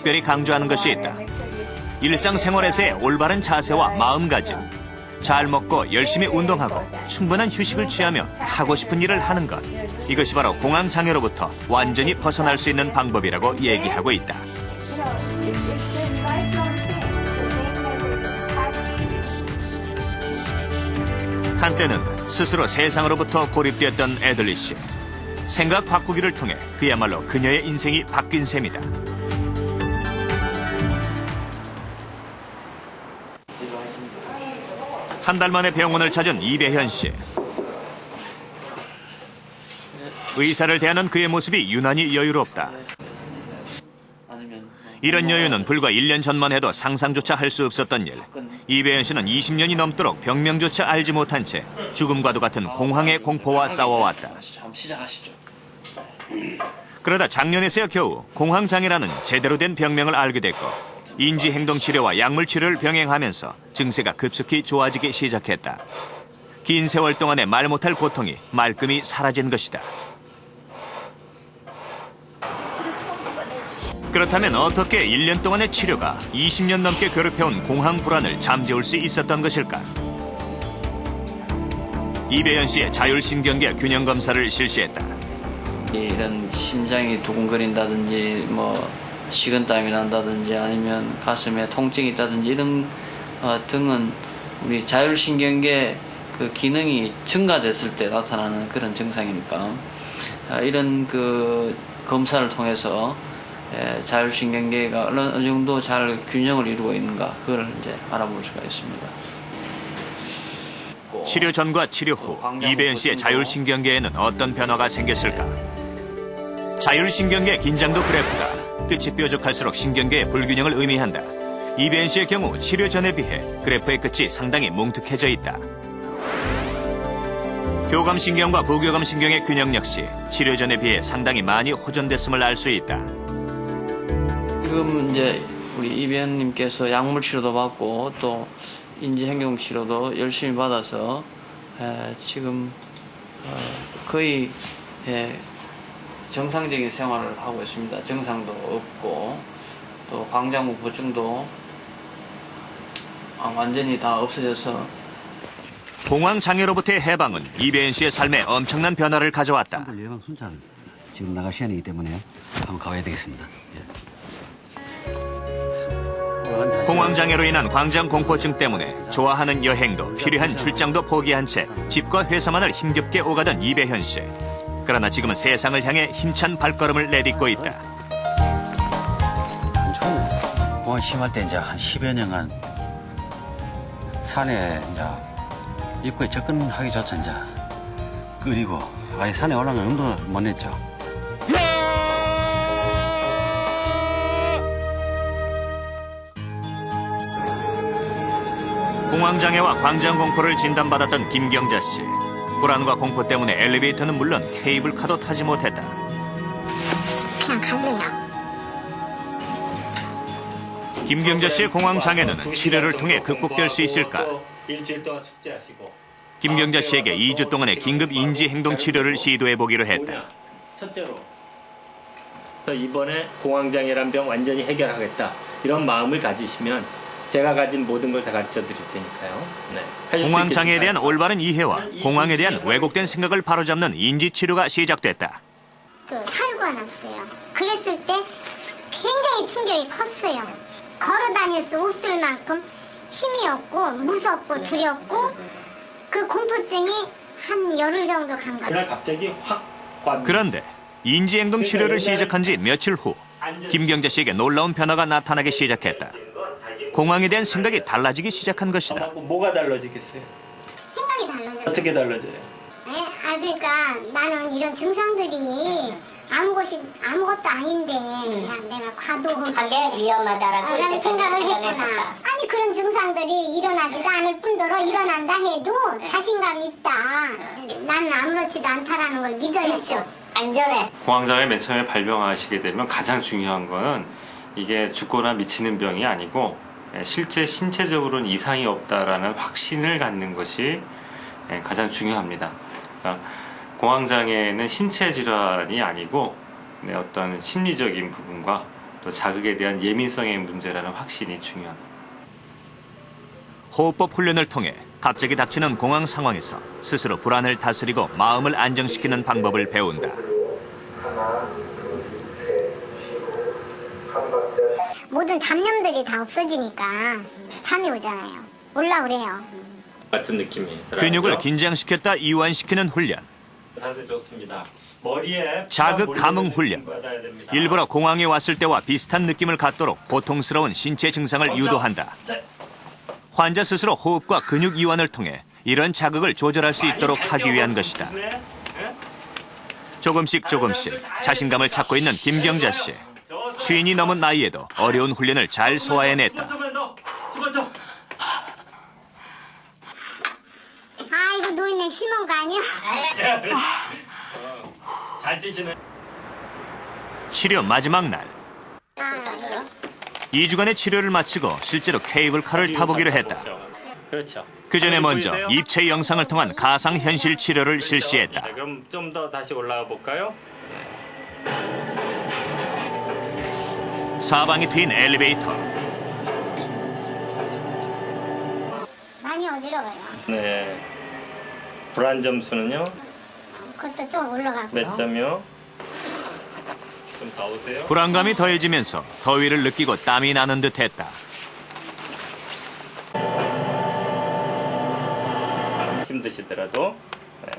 특별히 강조하는 것이 있다. 일상생활에서의 올바른 자세와 마음가짐, 잘 먹고 열심히 운동하고 충분한 휴식을 취하며 하고 싶은 일을 하는 것. 이것이 바로 공황장애로부터 완전히 벗어날 수 있는 방법이라고 얘기하고 있다. 한때는 스스로 세상으로부터 고립되었던 애들리 씨. 생각 바꾸기를 통해 그야말로 그녀의 인생이 바뀐 셈이다. 한 달 만에 병원을 찾은 이배현 씨. 의사를 대하는 그의 모습이 유난히 여유롭다. 이런 여유는 불과 1년 전만 해도 상상조차 할 수 없었던 일. 이배현 씨는 20년이 넘도록 병명조차 알지 못한 채 죽음과도 같은 공황의 공포와 싸워왔다. 그러다 작년에서야 겨우 공황장애라는 제대로 된 병명을 알게 됐고 인지행동치료와 약물치료를 병행하면서 증세가 급속히 좋아지기 시작했다. 긴 세월 동안의 말 못할 고통이 말끔히 사라진 것이다. 그렇다면 어떻게 1년 동안의 치료가 20년 넘게 괴롭혀온 공황 불안을 잠재울 수 있었던 것일까? 이배현 씨의 자율신경계 균형 검사를 실시했다. 이런 심장이 두근거린다든지 식은땀이 난다든지 아니면 가슴에 통증이 있다든지 이런 등은 우리 자율신경계 그 기능이 증가됐을 때 나타나는 그런 증상이니까 이런 그 검사를 통해서 자율신경계가 어느 정도 잘 균형을 이루고 있는가 그걸 이제 알아볼 수가 있습니다. 치료 전과 치료 후 이배현 씨의 자율신경계에는 어떤 변화가 생겼을까? 자율신경계 긴장도 그래프가 끝이 뾰족할수록 신경계의 불균형을 의미한다. 이배현 씨의 경우 치료 전에 비해 그래프의 끝이 상당히 뭉툭해져 있다. 교감신경과 부교감신경의 균형 역시 치료 전에 비해 상당히 많이 호전됐음을 알 수 있다. 지금 이제 우리 이배현님께서 약물 치료도 받고 또 인지행동 치료도 열심히 받아서 지금 거의 정상적인 생활을 하고 있습니다. 증상도 없고 또 광장공포증도 완전히 다 없어져서 공황장애로부터의 해방은 이배현 씨의 삶에 엄청난 변화를 가져왔다. 예방 순찰 지금 나갈 시간이기 때문에 한번 가봐야 되겠습니다. 공황장애로 인한 광장공포증 때문에 좋아하는 여행도 필요한 출장도 포기한 채 집과 회사만을 힘겹게 오가던 이배현 씨. 그러나 지금은 세상을 향해 힘찬 발걸음을 내딛고 있다. 안 추우네. 공황 심할 때 이제 한 10여 년간 산에 이제 입구에 접근하기 조차 이제 그리고 아예 산에 올라가는 음도 못 냈죠. 공황장애와 광장공포를 진단받았던 김경자 씨. 불안과 공포 때문에 엘리베이터는 물론 케이블카도 타지 못했다. 그냥 갈래요. 김경자 씨의 공황장애는 치료를 통해 극복될 수 있을까? 김경자 씨에게 2주 동안의 긴급 인지행동 치료를 시도해보기로 했다. 첫째로 이번에 공황장애란 병 완전히 해결하겠다. 이런 마음을 가지시면 제가 가진 모든 걸 다 가르쳐 드릴 테니까요. 네. 공황장애에 대한 올바른 이해와 공황에 대한 왜곡된 생각을 바로잡는 인지치료가 시작됐다. 사고가 났어요. 그랬을 때 굉장히 충격이 컸어요. 걸어 다닐 수 없을 만큼 힘이 없고 무섭고 두렵고 그 공포증이 한 열흘 정도 간 거예요. 그날 갑자기 확 그런데 인지행동 치료를 시작한 지 며칠 후 김경자 씨에게 놀라운 변화가 나타나기 시작했다. 공황에 대한 생각이 달라지기 시작한 것이다. 뭐가 달라지겠어요? 생각이 달라져요. 어떻게 달라져요? 그러니까 나는 이런 증상들이 아무것도 아닌데 그냥 내가 과도하게 위험하다라고 라는 생각을 했구나. 아니 그런 증상들이 일어나지도 않을 뿐더러 일어난다 해도 자신감 있다. 나는 아무렇지도 않다라는 걸 믿어야죠. 안전해. 공황장애 맨 처음에 발병하시게 되면 가장 중요한 거는 이게 죽거나 미치는 병이 아니고 실제 신체적으로는 이상이 없다라는 확신을 갖는 것이 가장 중요합니다. 그러니까 공황장애는 신체 질환이 아니고 어떤 심리적인 부분과 또 자극에 대한 예민성의 문제라는 확신이 중요합니다. 호흡법 훈련을 통해 갑자기 닥치는 공황 상황에서 스스로 불안을 다스리고 마음을 안정시키는 방법을 배운다. 모든 잡념들이 다 없어지니까 잠이 오잖아요. 올라오래요. 같은 느낌이 들어요. 근육을 긴장시켰다 이완시키는 훈련. 자세 좋습니다. 머리에 자극 감응 훈련. 받아야 됩니다. 일부러 공황이 왔을 때와 비슷한 느낌을 갖도록 고통스러운 신체 증상을 유도한다. 환자 스스로 호흡과 근육 이완을 통해 이런 자극을 조절할 수 있도록 하기 위한 것이다. 조금씩 자신감을 찾고 있는 김경자 씨. 쉰이 넘은 나이에도 어려운 훈련을 잘 소화해냈다. 아, 이거 노인네 심한 거 아니야? 잘 뛰시네. 치료 마지막 날. 2주간의 치료를 마치고 실제로 케이블카를 타보기로 했다. 그렇죠. 그 전에 먼저 보이세요? 입체 영상을 통한 가상현실 치료를 실시했다. 네, 그럼 좀 더 다시 올라가 볼까요? 사방이 트인 엘리베이터. 많이 어지러워요. 네. 불안 점수는요? 그것도 좀 올라가고. 몇 점이요? 좀 더 오세요. 불안감이 더해지면서 더위를 느끼고 땀이 나는 듯했다. 힘드시더라도. 네.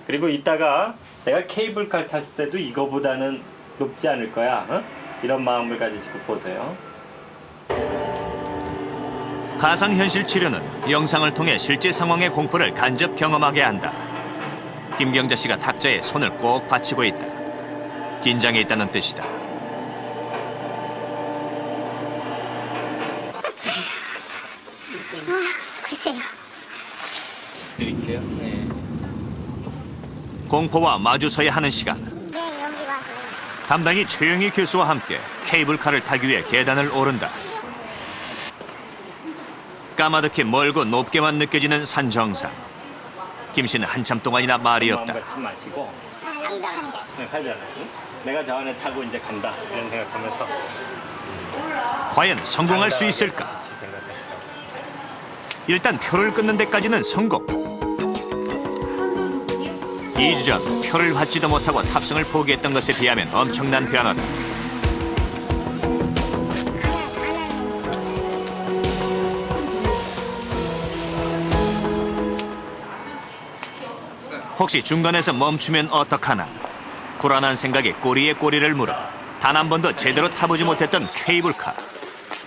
그리고 이따가 내가 케이블카 탔을 때도 이거보다는 높지 않을 거야. 어? 이런 마음을 가지시고 보세요. 가상현실 치료는 영상을 통해 실제 상황의 공포를 간접 경험하게 한다. 김경자 씨가 탁자에 손을 꼭 받치고 있다. 긴장해 있다는 뜻이다. 글쎄요. 드릴게요. 네. 공포와 마주서야 하는 시간. 네, 여기 와서. 담당이 최영희 교수와 함께 케이블카를 타기 위해 계단을 오른다. 까마득히 멀고 높게만 느껴지는 산 정상. 김 씨는 한참 동안이나 말이 없다. 마음 갖지 마시고. 네, 가잖아요. 내가 저 안에 타고 이제 간다. 이런 생각하면서. 과연 성공할 수 있을까? 같이 생각하세요. 일단 표를 끊는 데까지는 성공. 2주 전 표를 받지도 못하고 탑승을 포기했던 것에 비하면 엄청난 변화다. 혹시 중간에서 멈추면 어떡하나. 불안한 생각에 꼬리에 꼬리를 물어 단 한 번도 제대로 타보지 못했던 케이블카.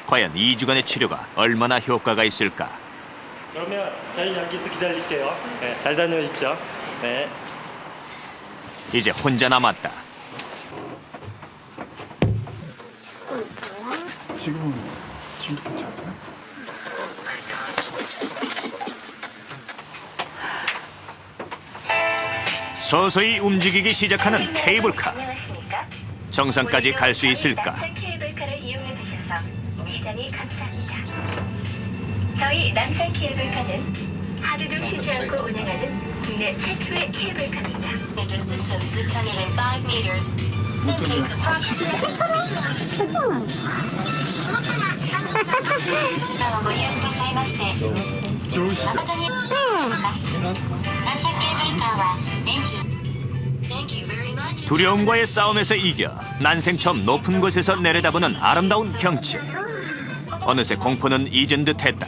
과연 2주간의 치료가 얼마나 효과가 있을까? 그러면 저희 여기서 기다릴게요. 네, 잘 다녀오십시오. 네. 이제 혼자 남았다. 지금도 괜찮아요? 서서히 움직이기 시작하는 케이블카. 정상까지 갈 수 있을까? 케이블카를 이용해 주셔서 대단히 감사합니다. 저희 남산 케이블카는 하루도 쉬지 않고 운행하는 국내 최초의 케이블카입니다. 좋으시죠? 두려움과의 싸움에서 이겨 난생 처음 높은 곳에서 내려다보는 아름다운 경치. 어느새 공포는 잊은 듯했다.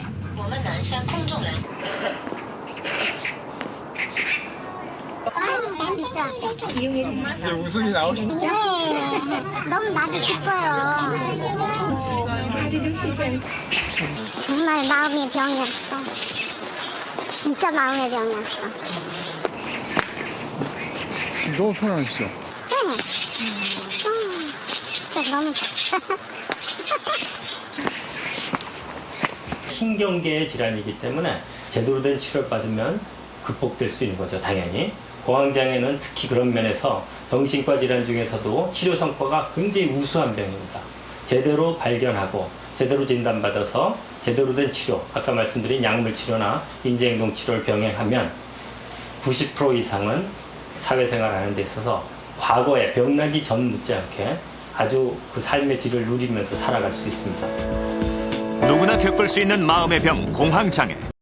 이제 웃음이 나오시죠? 네, 너무 나도 기뻐요. 정말 마음의 병이었어. 진짜 마음의 병이었어. 너무 편안하시죠? 네. 진짜 너무 좋아. 신경계의 질환이기 때문에 제대로 된 치료를 받으면 극복될 수 있는 거죠, 당연히. 공황장애는 특히 그런 면에서 정신과 질환 중에서도 치료 성과가 굉장히 우수한 병입니다. 제대로 발견하고 제대로 진단받아서 제대로 된 치료, 아까 말씀드린 약물 치료나 인지행동 치료를 병행하면 90% 이상은 사회생활 하는 데 있어서 과거에 병나기 전 못지않게 아주 그 삶의 질을 누리면서 살아갈 수 있습니다. 누구나 겪을 수 있는 마음의 병 공황장애.